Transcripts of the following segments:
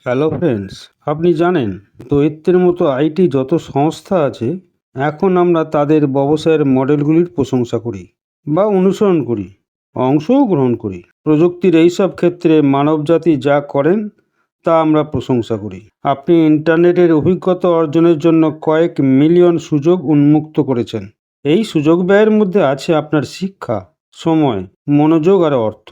Hello friends, আপনি জানেন দৈত্যের মতো আইটি যত সংস্থা আছে, এখন আমরা তাদের ব্যবসায়ের মডেলগুলির প্রশংসা করি বা অনুসরণ করি, অংশও গ্রহণ করি। প্রযুক্তির এইসব ক্ষেত্রে মানবজাতি যা করেন তা আমরা প্রশংসা করি। আপনি ইন্টারনেটের অভিজ্ঞতা অর্জনের জন্য কয়েক মিলিয়ন সুযোগ উন্মুক্ত করেছেন। এই সুযোগ ব্যয়ের মধ্যে আছে আপনার শিক্ষা, সময়, মনোযোগ আর অর্থ।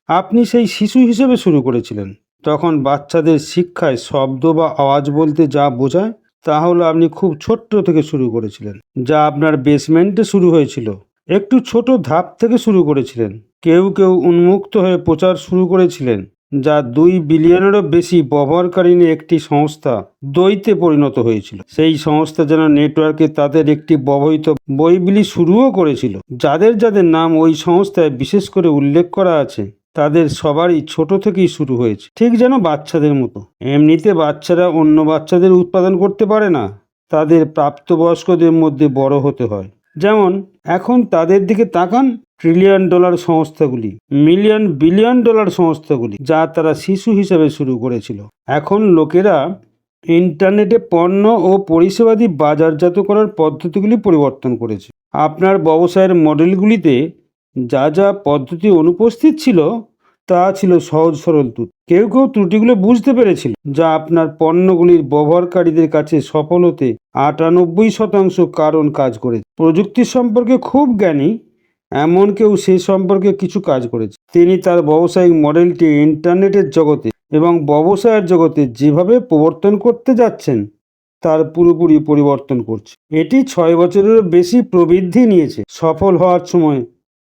আপনি সেই শিশু হিসেবে শুরু করেছিলেন, তখন বাচ্চাদের শিক্ষায় শব্দ বা আওয়াজ বলতে যা বোঝায় তা হলো আপনি খুব ছোট্ট থেকে শুরু করেছিলেন, যা আপনার বেসমেন্টে শুরু হয়েছিল। একটু ছোট ধাপ থেকে শুরু করেছিলেন। কেউ কেউ উন্মুক্ত হয়ে প্রচার শুরু করেছিলেন, যা 2 বিলিয়নেরও বেশি ব্যবহারকারী নিয়ে একটি সংস্থা দ্বৈতে পরিণত হয়েছিল। সেই সংস্থা যেন নেটওয়ার্কে তাদের একটি ব্যবহৃত বইবিলি শুরুও করেছিল। যাদের যাদের নাম ওই সংস্থায় বিশেষ করে উল্লেখ করা আছে, তাদের সবারই ছোট থেকেই শুরু হয়েছে, ঠিক যেন বাচ্চাদের মতো। এমনিতে বাচ্চারা অন্য বাচ্চাদের উৎপাদন করতে পারে না, তাদের প্রাপ্তবয়স্কদের মধ্যে বড় হতে হয়। যেমন এখন তাদের দিকে তাকান, ট্রিলিয়ন ডলার সংস্থাগুলি, মিলিয়ন বিলিয়ন ডলার সংস্থাগুলি, যা তারা শিশু হিসেবে শুরু করেছিল। এখন লোকেরা ইন্টারনেটে পণ্য ও পরিষেবাদি বাজারজাত করার পদ্ধতিগুলি পরিবর্তন করেছে। আপনার ব্যবসায়ের মডেলগুলিতে যা যা পদ্ধতি অনুপস্থিত ছিল তা ছিল সহজ সরল ত্রুটি। কেউ কেউ ত্রুটিগুলো বুঝতে পেরেছিল, যা আপনার পণ্যগুলির ব্যবহারকারীদের কাছে সফল হতে 98% কারণ কাজ করেছে। প্রযুক্তি সম্পর্কে খুব জ্ঞানী এমন কেউ সে সম্পর্কে কিছু কাজ করেছে। তিনি তার ব্যবসায়িক মডেলটি ইন্টারনেটের জগতে এবং ব্যবসায়ের জগতে যেভাবে প্রবর্তন করতে যাচ্ছেন তার পুরোপুরি পরিবর্তন করছে। এটি 6 বছরেরও বেশি প্রবৃদ্ধি নিয়েছে। সফল হওয়ার সময়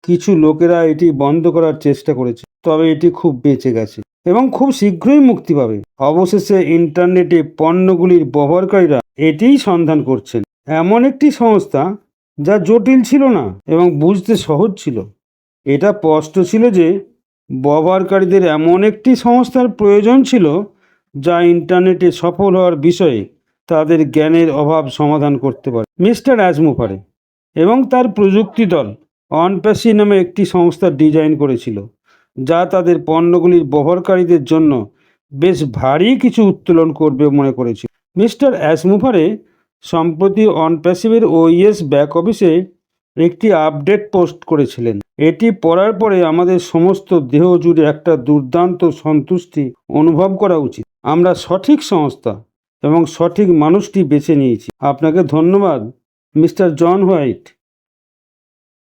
কিছু লোকেরা এটি বন্ধ করার চেষ্টা করেছে, তবে এটি খুব বেঁচে গেছে এবং খুব শীঘ্রই মুক্তি পাবে। অবশেষে ইন্টারনেটে পণ্যগুলির ব্যবহারকারীরা এটিই সন্ধান করছেন, এমন একটি সংস্থা যা জটিল ছিল না এবং বুঝতে সহজ ছিল। এটা স্পষ্ট ছিল যে ব্যবহারকারীদের এমন একটি সংস্থার প্রয়োজন ছিল যা ইন্টারনেটে সফল হওয়ার বিষয়ে তাদের জ্ঞানের অভাব সমাধান করতে পারে। মিস্টার অ্যাজমুফারে এবং তার প্রযুক্তি দল অনপ্যাসি নামে একটি সংস্থা ডিজাইন করেছিল, যা তাদের পণ্যগুলির ব্যবহারকারীদের জন্য বেশ ভারী কিছু উত্তোলন করবে মনে করেছিল। মিস্টার অ্যাজমুফারে সম্প্রতি অনপ্যাসিভের ওইএস ব্যাক অফিসে একটি আপডেট পোস্ট করেছিলেন। এটি পড়ার পরে আমাদের সমস্ত দেহ জুড়ে একটা দুর্দান্ত সন্তুষ্টি অনুভব করা উচিত। আমরা সঠিক সংস্থা এবং সঠিক মানুষটি বেছে নিয়েছি। আপনাকে ধন্যবাদ, মিস্টার জন হোয়াইট।